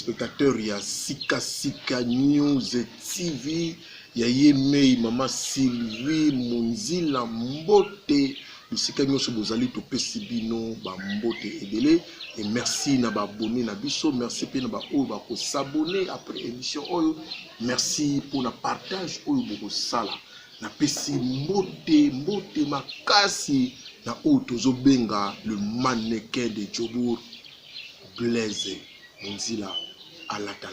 téléspectateurs, il y a Sika News TV, il y a Yemei, Maman Sylvie, Monzila, Mbote, le Sika News Bozali, Topé Sibino, Mbote Ebele, et merci na ba abonné na biso, merci pe na ba oyo ba ko s'abonner après émission oyo, merci pour le partage oyo boko sala, na pesi Mbote makasi, na oyo tozo benga le mannequin de Djobour, Blaise Monzila alata.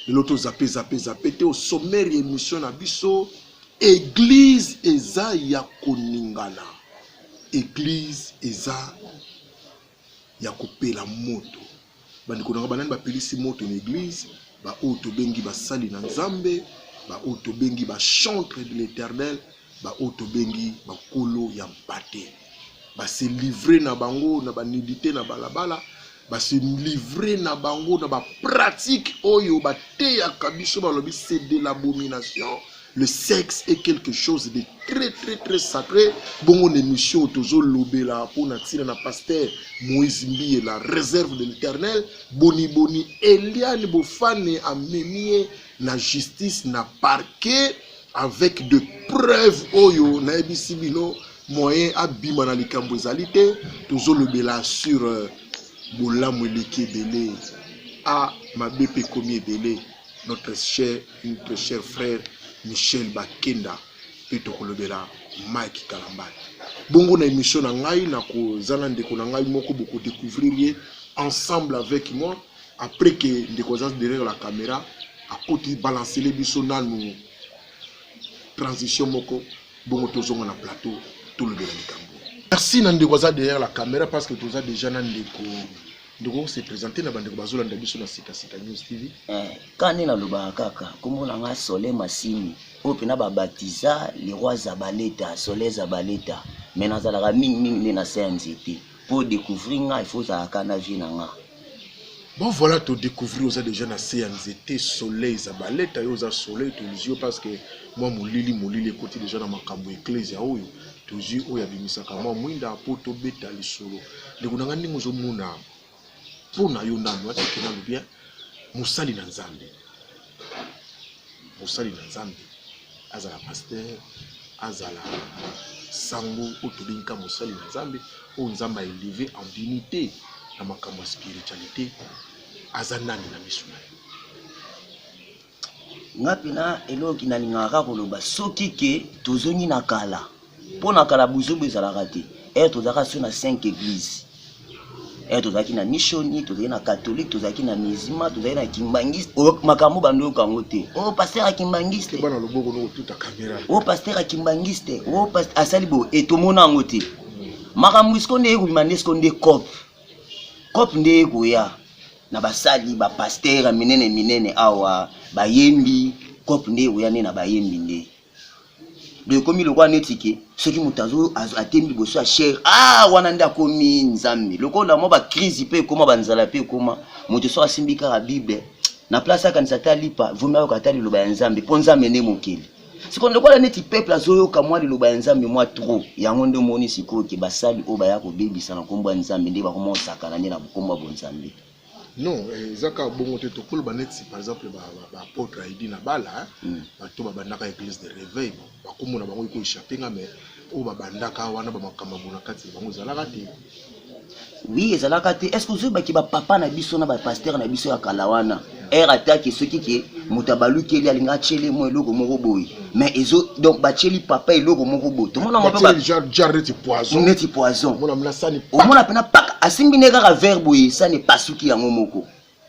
L'autre zappé te au sommaire émission na biso église eza ya koningana. Église eza ya kopela moto. Bandiko na banani ba pelisi moto na église, ba oto bengi ba sali na Nzambe, ba oto bengi ba chantre de l'Éternel, ba oto bengi ba kolo ya mpate. Ba se livrer na bango na ba nudité na balabala. Ba se livrer na bango na ba pratique oyo ba te ya kabiso ba lobi, c'est de l'abomination. Le sexe est quelque chose de très sacré. Bon, on émission tozo lobela pour natina na pasteur Moïse Mbi la réserve de l'Éternel. Boni Eliane Bofane a memie na justice na parquet avec de preuves oyo na ebisibino moyen abima na likambo ezalité tozo lobela sur Boulamu Leki Belé à Mabépe Komi Belé, notre cher frère Michel Bakenda, Peto Kolobela, Mike Kalambay. Bongo na émission na ngai na ko zalande ko na ngai moko beaucoup découvrir ensemble avec moi après que ndeko za derrière la caméra à côté balancer les biso na nous transition moko bongo tozonga na plateau tout le likambo. Merci ndeko za derrière la caméra parce que toza déjà na ndeko se présenter na bandeko bazola ndabiso na Sika News TV. Kani na loba kaka komona nga Sole Masini opena ba baptisa les rois Zabaleta, Sole Zabaleta. Mais nazala mingi na CNZT pour découvrir nga il faut ça kana vie na nga. Bon voilà, tu découvrir aux déjà na CNZT Soleil Zabaleta yo za Soleil toujours parce que moi molili côté déjà na makambo ecclesia oyo toujours oyo abimisaka moi mwinda po to beta lisolo. Ndeko nanga ndingo zo muna pour na yo nanu ati kena lo bien musali na Nzambe azala pasteur azala sango otolinka musali na Nzambe o Nzamba élevé en dignité na makambo spiritualité azanani na misuna ngapina eloki na lingaka koloba soki ke tozongi na kala pona kala buzubu ezalaka te tozaka so na 5 églises tozaki na Nishoni, tozaki na catholique, tozaki na musulman, tozaki na kimbangiste. Makambo bando kango te. Pasteur a kimbangiste. Bana loboko no tout a caméra. Pasteur a kimbangiste. Pasteur asalibo etomona ngo te. Makambo iskonde ekumande skonde cop. Cop nde ekoya. Na basali ba pasteur minene awa bayembi cop nde ekoya ne na bayembi nde. De komi le roi netike ceux qui mutazo atembi boso a cher wana nda komi Nzambe lokola mo ba crise pe koma banzala pe koma moto so asimbika la Bible na place ya kanisa talipa vumia ko atali loba ya Nzambe po Nzambe ne mokili siko lokola neti peuple azoyo kamwa loba ya Nzambe moi trop yango ndo moni siko ke basali o ba ya ko bebisa na kombo ya Nzambe nde ba komosaka na nde na kombo ya Nzambe. Non, zaka bongo te to kolo baneti par exemple ba apôtre Aidi na bala ba to ba bandaka église de réveil ba komona bango ko échapper nga mais o ba bandaka wana ba makamba bona kati bango zalaka te. Oui, ezalaka te. Est-ce que vous avez ba papa na biso na ba pasteur na biso ya kalawana attaque ceux qui mutabalu keli alinga chele mo eloko moko boy mais ezo donc ba cheli papa eloko moko boy to mona ngapa ba jarreti poison neti poison mona mla sani o mona pena pak asimbi neka ka verbe yi ça n'est pas suki yango moko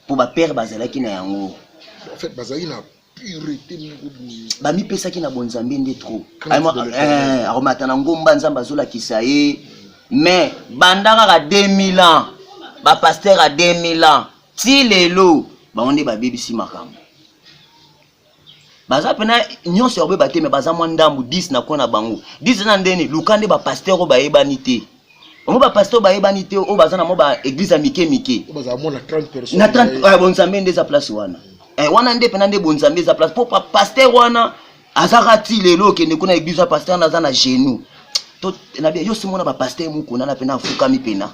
pour ba père bazalaki na yango en fait bazali na pureté moko boy ba mi pesa ki na bonzambe nde trop aromata na ngomba Nzamba zola kisaye mais bandaka ka 2000 ans ba pasteur à 2000 ans ti lelo ba onde ba bebisi makambo baza pena nyonso yobe bate me baza mwa ndambu 10 na kona bango 10 na ndeni lukande ba pasteur o ba yebani te o ba pasteur ba yebani te o baza na mo ba église mike o baza mo na 30 personnes na 30 bonzambe ndeza place wana wana nde pena nde bonzambe za place po pasteur wana azaka ti lelo ke ndeko na église pasteur na za na genou to na bien yo simona ba pasteur muko na pena fukami pena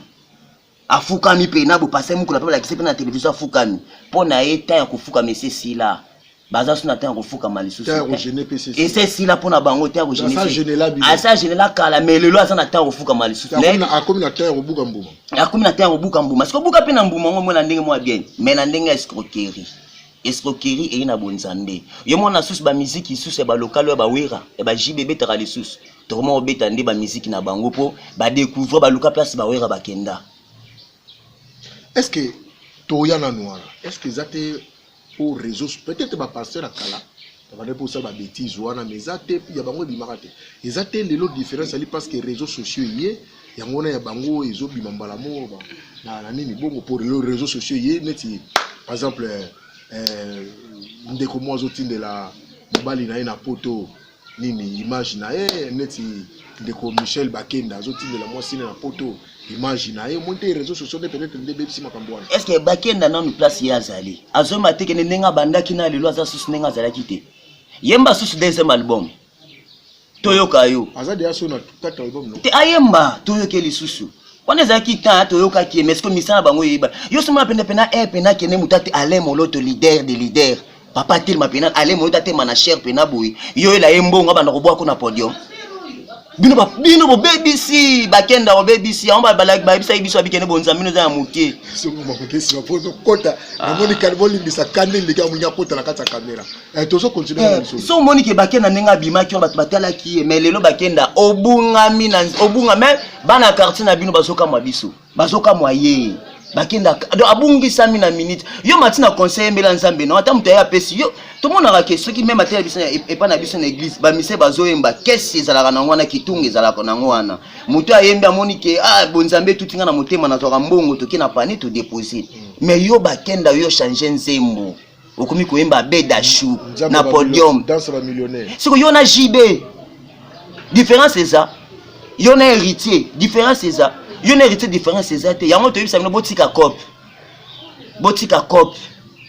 afukami pe na bo passer mukula pe la kisi pe na télévision afukami pona eta ya kufuka mese sila baza suna ta ko fuka malisusu et c'est si la pona bango ta ko gêner asa gêner la kala mais lelo asa na ta ko fuka malisusu a comme na ta ko buka mbuma comme na ta ko buka mbuma parce que buka pe na mbuma ngo na ndenge mo bien mais na ndenge escroquerie et na bonzambe yo mona susu ba musique susu ba local ba wera e ba JBB ta les susu to mo beta ndé ba musique na bango po ba découvrir ba local place ba wera ba kenda. Est-ce que toya na noir est-ce que zate au réseau peut-être ba passer à kala va ne pour ça ba bêtise wana mais zate ya bango bimarate et zate lelo différence ali parce que réseaux sociaux yé yango na ya bango ezo bimambala mo na nini bongo pour les réseaux sociaux yé neti par exemple ndeko mwazo tindela mobali na ye na poto nini image na ye neti ndeko Michel Bakenda zo tindela mwasi na poto image na ye monter réseaux sociaux de peut-être ndebe bisi makambo wana. Est-ce que Bakenda na place ya zali azoma teke nenga bandaki na lelo aza susu nenga zala kite yemba susu deuxième album toyoka yo azadi aso na 4 album no te ayemba toyoka lisusu wana zaki ta toyoka ki mais que misana bango yeba yo suma pena pena kene mutate ale moloto leader de leader papa tel ma pena ale moloto manager pena boy yo la yembonga bana ko bwa ko na podium bino bo BBC Bakenda o BBC on ba balak ba bisa ibiso abikene bonza mino za mutie so mo kesi ba poto kota na moni kalboli bisa kande lika munya kota na kata kamera tozo continuer na biso so moni ke Bakenda nenga bima ki on ba batala ki mais lelo Bakenda obunga mais bana quartier na bino bazoka mwa biso bazoka moye Bakenda do abungi 100 na minute yo matina conseiller mbela nzambe no ata mutaya pesi yo tout le monde a question qui même atelier biso et pas na biso na église ba mise bazoyemba kesi ezalaka na ngwana kitunga ezalaka na ngwana mutu ayemba monike bonzambe tutinga na motema na toka mbongo toki na pani to déposer mais yo Bakenda yo changer nzembo okomi koyemba beda chou na podium danse ba millionnaire siko yo na JB différence c'est ça yo na héritier différence c'est ça yo na héritier différence c'est ça te yango to yebisa bino botika cop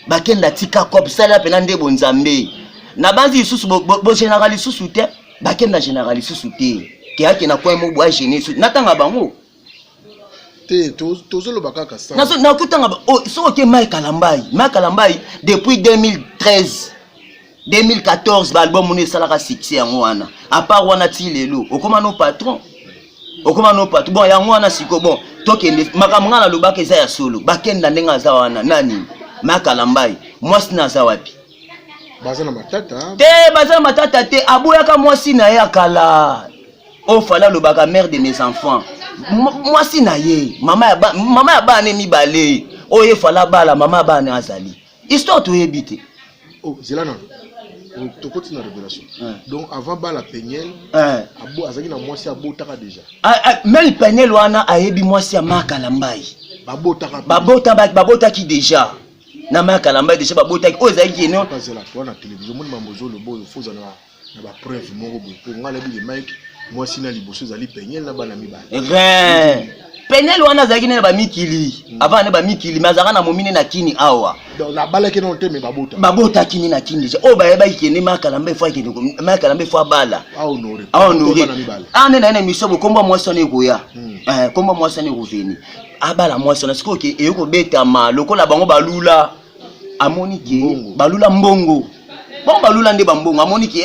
Bakenda tika cop sala pena nde bonzambe na banzi isusu bo général isusu te Bakenda général isusu te ke yake na kwa mo bwa génie isusu natanga bango te tozo lo bakaka ça na kutanga so ke Mike Kalambai depuis 2013 2014 ba album mone sala ka succès yango wana à part wana ti lelo okoma no patron bon yango wana siko bon tokende makamanga na lobaka eza ya solo Bakenda ndenga za wana nani Mike Kalambai mwasi na za wapi baza na matata te aboyaka mwasi na ye akala ofala lobaka mère de mes enfants mwasi na ye mama ya bana mibale oye fala bala mama bana azali histoire to yebite zelana to continue la révélation donc avant bala Pegnel azaki na mwasi abotaka déjà même Pegnel wana ayebi mwasi ya Mike Kalambai babotaki déjà na Mike Kalambai déjà babotaki ozaki no pasela toi na télévision mon mambozo le boy faut na ba preuve moko pour ngala bi Mike mwasi na liboso zali Pegnel na bana mibale Pegnel wana zaki na ba mikili avant na ba mikili mazaka na momine na kini awa donc la bala ke non te me babota kini na kini déjà ba yeba kini Mike Kalambai fois kini Mike Kalambai fois bala honoré na miso komba mwasi na ekoya komba mwasi na ekuveni abala mwasi na siko ke eyoko betama lokola bango balula amoni ke balula mbongo bon balula nde bambongo amoni ke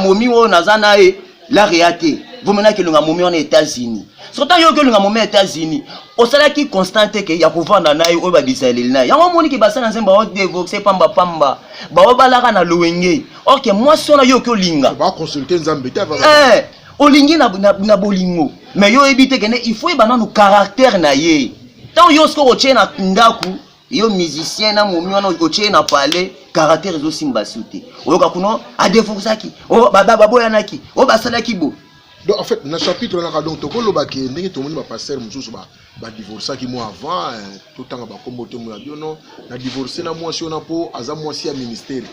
momi wo nazana e la réalité vous menez que le momi en États-Unis surtout yo que le momi en États-Unis au salaire qui constante que ya kovanda na yo ba bisaleli na ya moni ke basana nzemba o dévoxer pamba ba balaka na loenge OK moi sona yo que linga ba consulter nzambe ta ba olingi na bolingo mais yo ebite que il faut ba na caractère na ye tant yo sko o tchena ndaku yo musicien na momi wana o tchena parler caractère zo simba suté oyoka kuno a dévoxaki baba boyanaki basalaki bo. Donc en fait, dans le chapitre, on a donc tout le monde qui est tout le monde passer ba divorcer qui moi avant tout temps ba comme tout moi bien non na divorcer na moi si on a pour aza moi si à ministère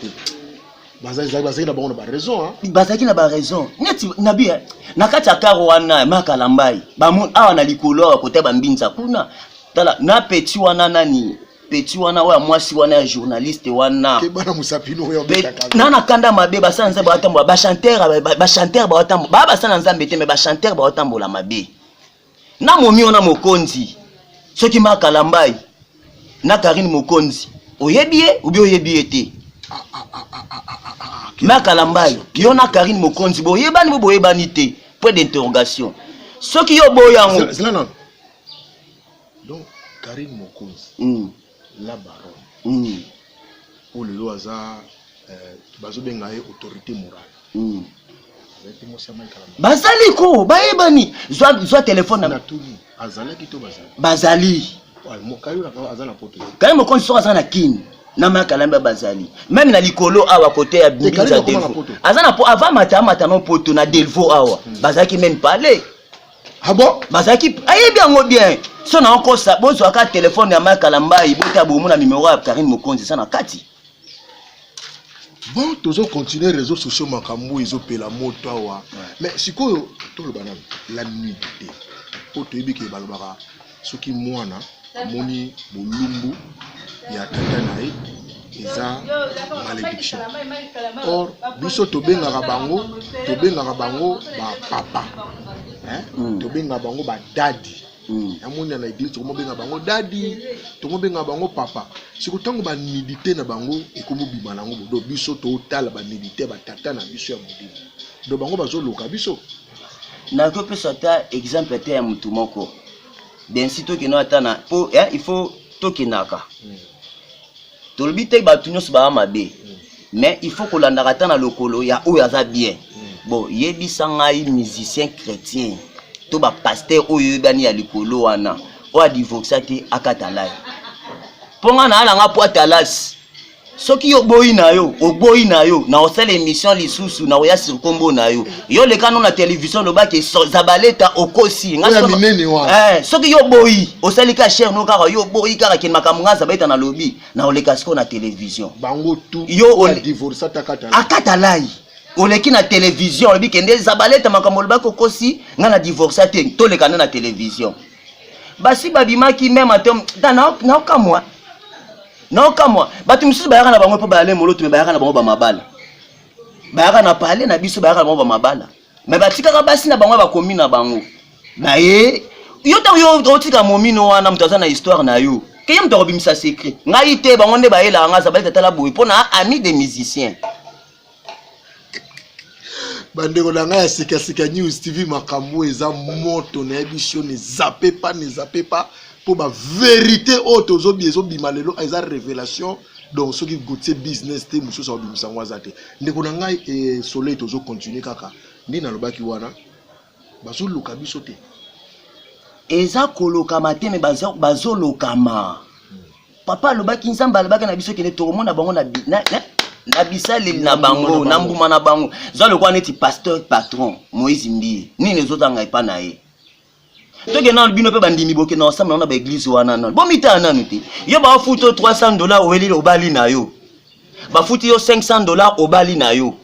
bazaki na ba raison hein bazaki na ba raison neti na bien na kati ya karo wana Mike Kalambai ba mon awa na likolo côté ba mbinza kuna tala na petit wana nani petit wana wa mwasi wana journaliste wana ke bana musapino yo nana kanda mabe basana nzambe batambola ba chanteur batambola ba basana nzambe te mais ba chanteur batambola mabe na momi ona mokonzi soki Makalambai na Karine Mokonzi oyebie ou bien oyebie te Makalambai yo na Karine Mokonzi boyebani boyebani te point d'interrogation soki yo boyango c'est là non donc Karine Mokonzi la baronne pour le loza bazo benga autorité morale bazali ko bayebani zwa téléphone na tuni azalaki to bazali mokayo azana poto quand même kon so azana kini na Makalambai bazali même na likolo awa côté ya Binza Delvo azana po avant mata no poto na Delvo awa bazaki même parler ah bon bazaki ayebi ngo bien so na encore ça bozo aka téléphone ya Makalambai bota bomu na numéro ya Karine Mokonzi sana kati. Bon, tous continuer les réseaux sociaux makambo ils ont payé la moto awa mais sikoyo to le banana la nudité po to yebi ke balobaka soki mwana moni bolumbu ya tata na ye eza malédiction or biso to bengaka bango ba papa hein to bengaka bango ba daddy amoni na église to benga bango daddy to benga bango papa siko tango ba nudité na bango ekomo bima nango do biso to tala ba nudité ba tata na biso ya modimo do bango bazo loka biso na ko pesa ta exemple te ya mutu moko bien si to kino atana po il faut to kinaka to le bité ba tunyo ba mabe mais il faut que landaka ta na lokolo ya oyo aza bien bon yebisa ngai musicien chrétien to ba pasteur oyo bani ya likolo wana o a divorcé te akatalai ponga na ala nga po atalas soki yo boyi na yo na osala émission lisusu na oya sur kombo na yo le kano na télévision lo ba ke zabaleta okosi nga minene wa soki yo boyi osali ka cher no kaka yo boyi kaka ken makamunga zabaleta na lobi na oleka siko na télévision bango tout yo o divorcé ta akatalai oleki na télévision lobi kende zabaleta makambo ba kokosi nga na divorce te to le kana na télévision basi babimaki même atom na okamwa batu misusu bayaka na bango po bayale moloto me bayaka na bango ba mabala bayaka na pale na biso bayaka na bango ba mabala me batikaka basi na bango bakomi na bango baye yo ta yo otika momino wana mutaza na histoire na yo ke yo mutako bimisa secret ngai te bango nde bayela nga zabaleta tala boy pona ami des musiciens bandeko na ngai ya sika news tv makambo eza moto na émission ne zappez pas pour ma vérité auto zo bima lelo eza révélation donc ce qui goûter business te muso sa bimisa ngwaza te ndeko na ngai e soleil tozo continuer kaka ndi na lobaki wana bazo luka biso te eza koloka mateme bazo lokama papa lobaki nzamba lobaki na biso kene to mona bango na bisali na bango na mbuma na bango za le kwa neti pasteur patron Moïse Mbi nini zotanga ipa na ye toke na bino pe bandimi boke na ensemble na ba église wana non bon mita nanu te yo ba futo $300 oweli obali na yo ba futi yo $500 obali na yo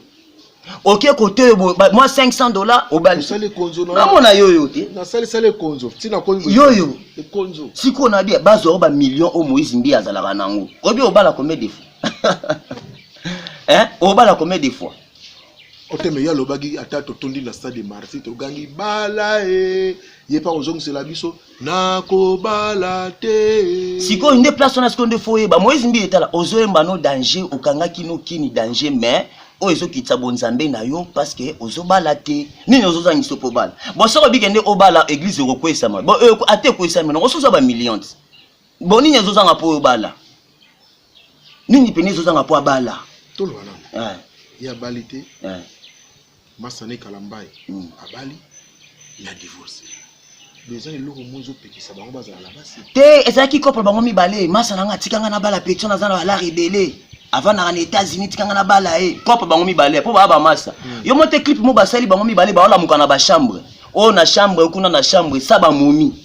OK côté moi $500 obali sale konzo na mona yo te na sale konzo tina konzo yo konzo siko na dia bazo ba million o Moïse Mbi azalaka nango obi obala combien de fois hein obala combien de fois oteme ya lobaki ata totondi na stade de Marseille to gangi bala ye pa ozong c'est la biso na ko bala te siko inde place na seconde foye ba Moïse Mbi etala ozoyemba no danger okanga kino kini danger mais o ezo kitsa bonzambe na yo parce que ozobala te nini ozozangi sopo bala bo soko bikende obala église rokwesa ma bo ate kwesa ma no sozo ba millions bo nini ozozanga po obala nini pene ozozanga po abala to lo wana ya balité Masane Kalambai abali ya divorce beza eloko mozo pekisa bango bazala la basi te ezaki couple bango mibale Masana nga tikanga na bala petion na zana la rebelle avant na États-Unis tikanga na bala couple bango mibale po ba masa yo mote clip mo basali bango mibale ba ola muka na ba chambre o na chambre kuna na chambre saba momi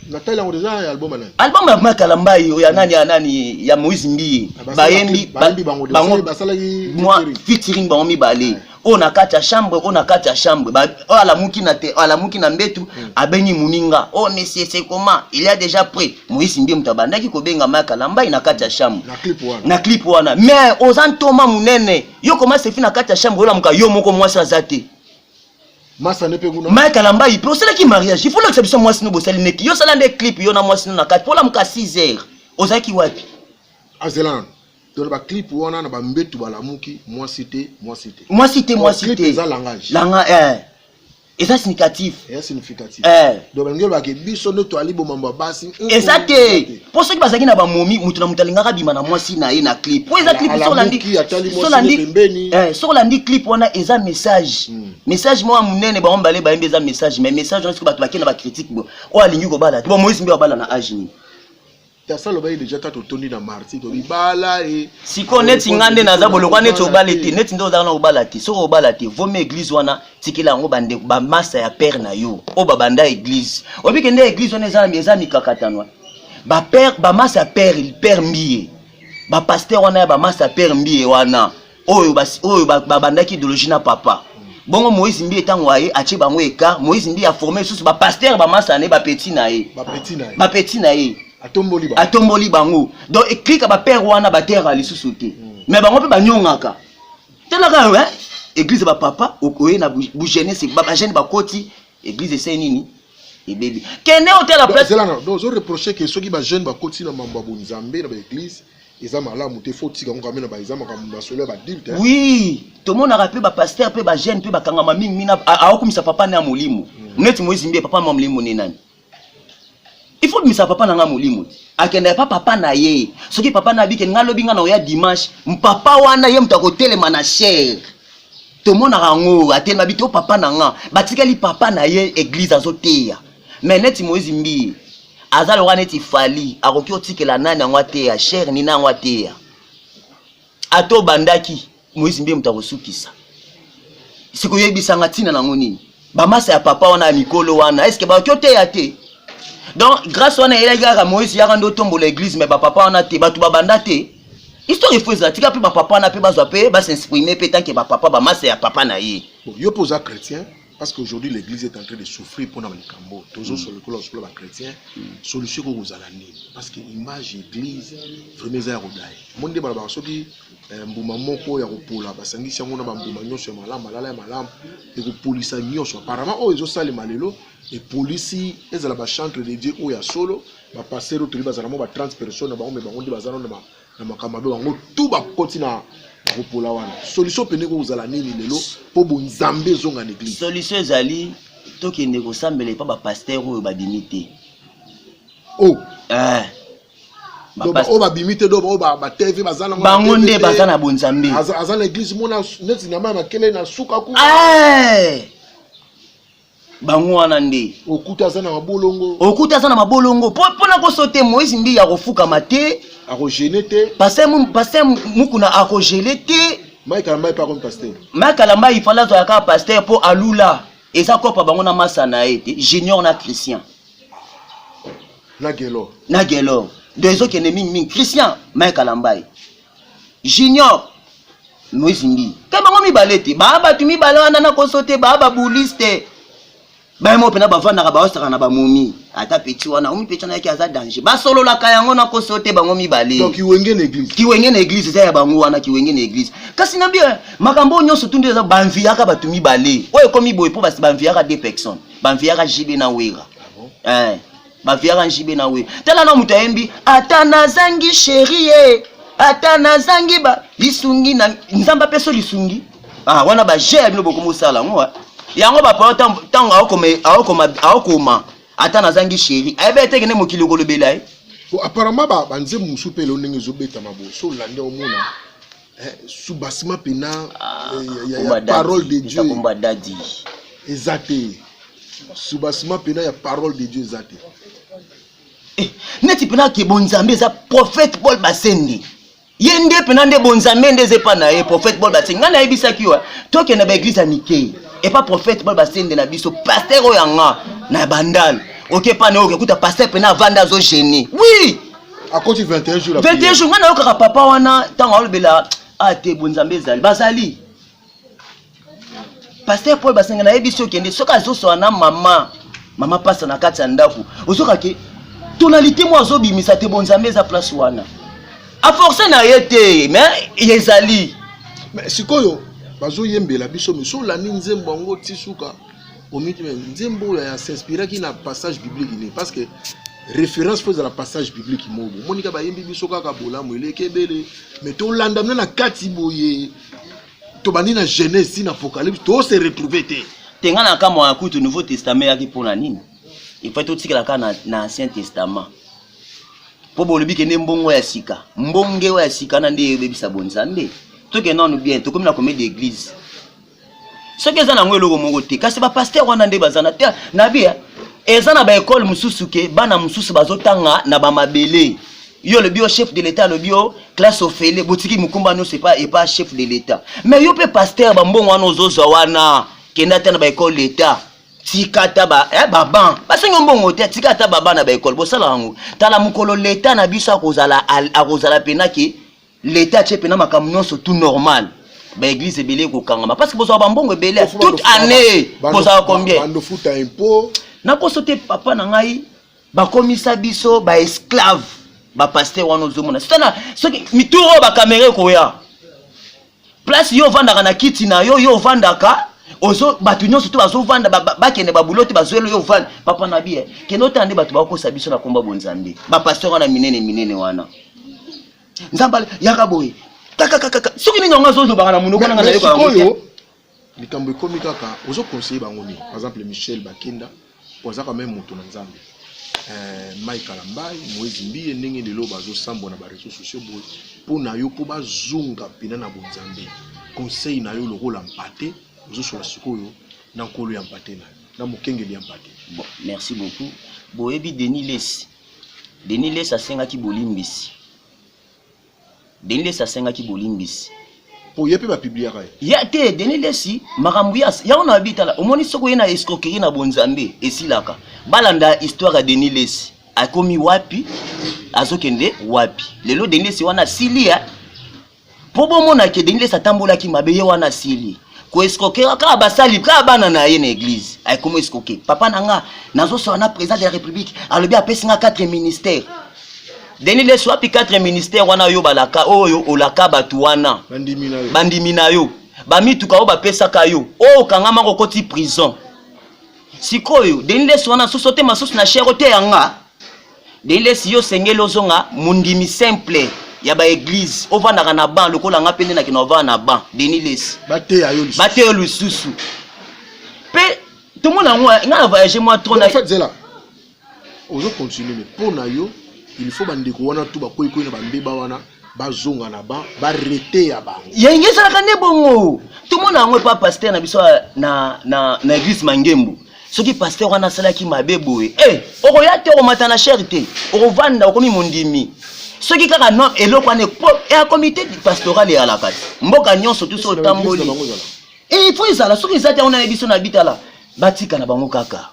Nathalie on déjà album ana album ya Kalambai ya nani ya Moïse Mbi bayembi bango basalaki moi featuring bango mibale on a kati ya chambre ba ala muki na mbetu abenyi muninga oh monsieur c'est comment il y a déjà prêt Moïse Mbi mutabandaki ko benga Kalambai na kati ya chambre na clip wana mais ozantoma munene yo comment c'est fini na kati ya chambre ola muka yo moko mwasi azate Massa ne peut pas. Mike Kalamba, il peut aussi qui mariage. Il faut l'accepter moi si nous bossons les yo ça des clips yo na moi si nous na 4 pour la muka 6 heures. Ozaki wapi? Azelan. Dans le clip où on a ba mbetu ba la muki, moi cité. Moi cité. C'est un langage. Et ça significatif. Et significatif. Donc ngelo ba ke biso no to ali bo mamba basi. Exact. Pour ceux qui bazaki na ba momi mutu na mutalingaka bima na moi si na ye na clip. Pour eza clip sur l'andi clip on a eza message. Message moi munene ba ombale ba embeza message mais message on ce que ba to bakena ba critique bo. O alingi ko bala. Bo Moïse mbi ba bala na age ni. Ça le bail déjà quand on dans marti to bala et si connaît ngande naza bolokwa net obalete net ndo za na obalate so obalate vome église wana tikela ngo bande ba massa ya père na yo o babanda église obike nde église on eza mikakatanwa ba père ba massa ya père mbiye ba pasteur wana ya ba massa ya père mbiye wana oyo ba bandaki idéologie na papa bongo Moïse mbiye tango aye ache bango eka Moïse mbiye a formé sous ba pasteur ba massa ne ba petit na ye atomboli bango donc eklika ba père wana ba terre ali susuté mais bango pe banyongaka telaka ouais église ba papa okoye na bu jeunesse ba jeune ba koti église c'est nini et bébé kene hôtel la place là donc je reprocher que ceux qui ba jeune ba koti na mamba bonzambe na ba église eza malamu te faut tika ngo kamena ba examen comme ba solo ba dilte oui tout le monde a rappelé ba pasteur pe ba jeune pe ba kangama mingi mina aokumisa papa na molimo neti Moïse mbie papa molimo ni nani. Il faut que ça papa nanga molimo. Akenda pas papa na ye. Soki papa na bi ke ngalobi nga na oya dimanche, papa wana ye mutako telema na cher. Tout le monde a rango, atelema bi to papa nanga. Batikali papa na ye église azoteya. Mais neti Moïse mbi. Azalo wana neti fali, akoki otikela nani ngwa teya, cher ni na ngwa teya. Ato bandaki Moïse mbi mutako sukisa. Siko yebisanga tina na ngonini. Ba masa ya papa wana mikolo wana, est-ce que ba kyoteya te? Donc grâce à Naïla Moïse Yarando tombe l'église mais papa on a te batu babanda te histoire il faut ça tika pe papa na pe bazope ba s'exprimer peut tant que papa ba masse ya papa na ye yo pose à chrétien parce qu'aujourd'hui l'église est en train de souffrir pour dans le cambo toujours sur le col sur le chrétien solution que vous allez parce que image église vraiment za rodai monde ba ba soki mbuma moko ya kopola basangisi yango na bambuma nyonso ya malamu et ko polisa nyonso apparemment o ezo sale malelo et police ezala ba chantre de Dieu o ya solo ba passer au triba zala mo ba 30 personnes ba on ba bazana na makamabe bango tout ba koti na kopola wana solution pene ko uzala nini lelo po bonzambe zonga na église solution ezali to ki ndeko sambele pa ba pasteur o ba dimité oh ba bimite do ba TV bazana bango nde bazana bonzambe azana église mona neti na mama kele na suka ku bango wana nde okuta azana mabolongo po na ko sauter Moïse mbi ya kofuka mate akogene te passer mukuna akogele te Mike Kalamba pas comme pasteur Mike Kalamba il fallait zo ka pasteur po alula eza ko pa bango na masa na ete junior na Christian na gelo deux autres ennemis Christian Mike Kalamba junior Moïse mbi ka bango mi balete ba tu mi balana na ko sauter ba bouliste ba mo pena ba vana ba osaka na ba momi ata petit wana omi petit na yaki aza danger ba solo la kayango na ko sauter bango mi balé donc kiwenge na église za ya bango wana kiwenge na église kasi na bien makambo nyonso tunde za banviaka batu mi balé oyo komi boy po basi banviaka deux personnes banviaka jibe na wera banviaka jibe na wera tala na mutu ayembi ata na zangi chérie ata na zangi ba lisungi na nzamba peso lisungi wana ba j'ai bino boko musala ngwa yango ba pa tango akoma ata na zangi chéri ayebe teke ne mokili kolobela apparemment ba nze musu pe lo ndenge zobeta mabo so lande omona subasima pena ya parole de Dieu komba dadi ezate subasima pena ya parole de Dieu ezate neti pena ke bonzambe za prophète Paul Basende yende pena nde bonzambe nde zepa na prophète Paul Basende ngana yebisaki wa toke na ba église à Niké et pas prophète Paul Basende na biso pasteur oyanga na bandal OK pas na okuta pasteur pena vanda zo gêner oui à côté 21 jours 21 jours ngana yoka papa wana tango olobela te bonzambe zali bazali pasteur Paul Basende na yebiso kende soka zo so na mama passa na kati ya ndaku ozoka ke tonalité mo zo bimisa te bonzambe za place wana a forcer na yete mais yezali mais sikoyo bazo yembela biso miso la ninze mbongo tisuka omiti nzembo ya s'inspirer qui na passage biblique parce que référence pose à la passage biblique mobo monika ba yembi biso kaka bolamu elekebele mais to landa na kati boye to bandi na Genèse na Apocalypse to se retrouver te tenga na kama wa kutu Nouveau Testament yaki pona nini il faut tout tikela ka na Ancien Testament po bolobi ke ne mbongo ya sika mbonge ya sika na nde bebisa bonzambe to ke non bien to comme na comède d'église ce que ça na ngwe loko moko te kasi ba pasteur wana nde bazana te na bia eza na ba école mususu ke bana mususu bazotanga na ba mabele yo le bio chef de l'état le bio classe ofele botiki mukumba no c'est pas chef de l'état mais yo pe pasteur ba mbongo wana ozozo wana kenda te na ba école l'état tikata ba baban basengo mbongo te tikata baba na ba école bosala yango tala mukolo l'état na biso akozala pena ke l'état che pena makambo nyonso tout normal ba église belé ko kangama parce que bozo ba mbongo belé toute année bozo combien bando futa impôt na kosote papa na ngai ba komisa biso ba esclave ba pasteur wana ozomona c'est ce qui mituro ba caméra ko ya place yo vandaka na kiti na yo vandaka ozo batu nyonso to bazo vanda ba kende ba bulote bazwelo yo vanda papa na biye kendo tande batu ba kosa biso na komba bonzambe ba pasteur wana minene wana nzambale yaka boye kaka soki ni nyonga zozo bana munoko na yo ka ngoyo likambo ekomi kaka ozo conseiller bango ni par exemple Michel Bakenda poza quand même moto na nzambe Mike Kalambai Moïse Mbiye ndenge lelo bazo sambo na ba réseaux sociaux boy pour na yo po bazunga pina na bonzambe conseil na yo lokola mpate ozo sur la sikoyo na nkolo ya mpate na mokengeli ya mpate. Bon, merci beaucoup. Boyebi Denis Les asenga ki bolimbisi. Denis Les asenga ki bolimbisi. Po yepe ba publier ka. Ya te Denis Les makambu ya on habita la. Omoni soko yena escroquerie na bonzambe esilaka. Balanda histoire ya Denis Les. Akomi wapi? Azokende wapi? Lelo Denis Les wana silia. Po bomona ke Denis Les atambola ki mabe ye wana sili. Ko escroquer ka basali ka bana na ye na église. Ay comment escroquer? Papa nanga nazo so na président de la République. Alobi apesinga 4 ministères. Denis Les wapi 4 ministères wana yo balaka oyo olaka batu wana. Bandimi na yo. Ba mituka o bapesa ka yo. O kangama ko koti prison. Sikoyo Denis Les wana so sote masusu na cherote yanga. Denis Les yo sengelo zonga mundimi simple. Ya ba église ovanda na ban lokola nga pende na kinova na ban Denis Les bate yo lususu pe tout le monde nga voyager moi trop na en fait c'est là ozo continuer mais pour na yo il faut bandeko wana tout ba koyi na bambeba wana bazonga na ban ba rete ya bango yenge sala kane bongo tout le monde pas pasteur na biso na église Mangembu soki pasteur wana sala ki mabeboe okoya te omata na charité okovanda okomi mondimi soki kaka non eloko ane ya comité pastoral ya la kati mboka nyonso tout so tamboli il faut izala soki izate on na biso na bitala batika na bango kaka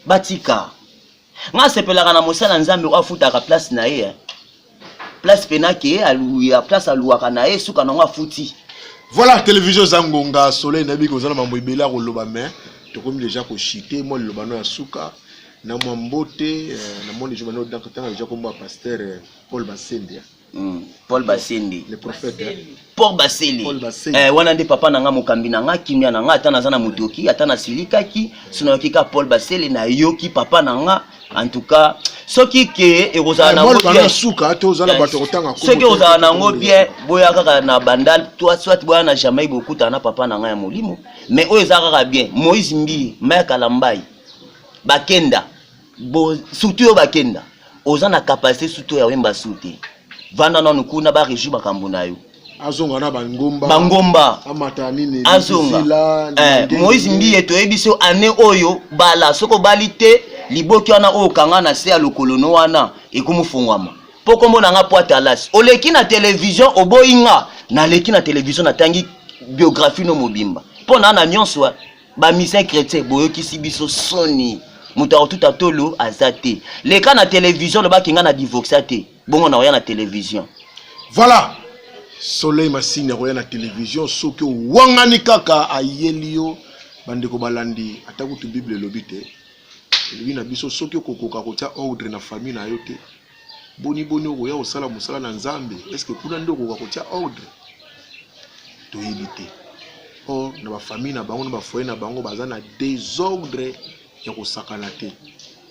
batika nga sepelaka na mosala nzambe kwa futaka place na ye place penake aluya place aluaka na ye suka nango afuti voilà télévision zangonga soleil nabi ko zala mambo ibela ko loba mais to comme déjà ko chiter moi le lobano ya suka na mwambote na moni juma no donc tanga déjà comme pasteur Paul Bassendi Paul Bassendi le prophète Paul Bassendi wana nde papa nanga mokambi nanga kimia nanga atana zana mutoki atana silikaki sino kika Paul Bassendi na yoki papa nanga en tout cas soki ke ekozala na ngo bien suka to zala bato kotanga ko soki ozala na ngo bien boya kaka na bandal toi soit boya na jamais bokuta na papa nanga ya molimo mais oyo ezaka bien Moïse Mbiye Mike Kalambai Bakenda bo surtout Bakenda oza na capacité surtout ya wemba souté vanda na nukuna ba région makambo na yo azonga na bangomba amata nini azonga Moïse Mbiye to ebiso ane oyo bala soko balite liboki wana o kanga na se ya lokolono wana ekumufungwama poko mbona nga poata las oleki na télévision oboyinga na leki na télévision na tangi biographie no mobimba pona na nyonso ba mission chrétien boyoki sibiso soni muta tout atolo azate leka na télévision le bakinga na divorcate bongo na oya na télévision voilà soleil masine oya na télévision soki wangani kaka ayelio bandeko balandi atakutu bible lobite lui na biso soki okokoka kotia ordre na famille na yo te boni okoya osala mosala na nzambe est-ce que kuna nde okoka kotia ordre toyebi te or na ba famille na bango na ba foyer na bango baza na désordre ya kosakana te.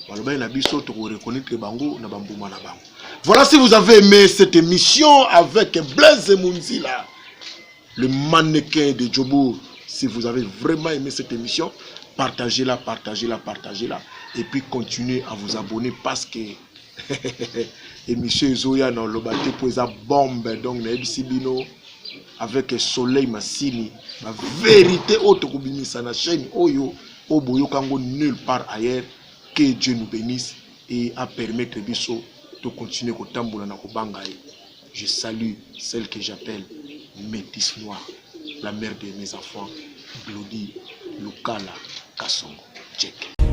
Baloba na biso to ko reconnaître bango na bambuma na bango. Voilà, si vous avez aimé cette émission avec Blaise Munzila, le mannequin de Djobour. Si vous avez vraiment aimé cette émission, partagez-la, partagez-la, partagez-la. Et puis continuez à vous abonner parce que émission Zoya dans le bateau pour les bombes. Donc, avec Soleil Massini, la vérité autre que na chaîne Oyo, Oboyo Kango nulle part ailleurs. Que Dieu nous bénisse et à permettre Bisso de continuer au tambour na Kobangaï. Je salue celle que j'appelle Métis Noire, la mère de mes enfants, Glody Lukala Kassongo. Check.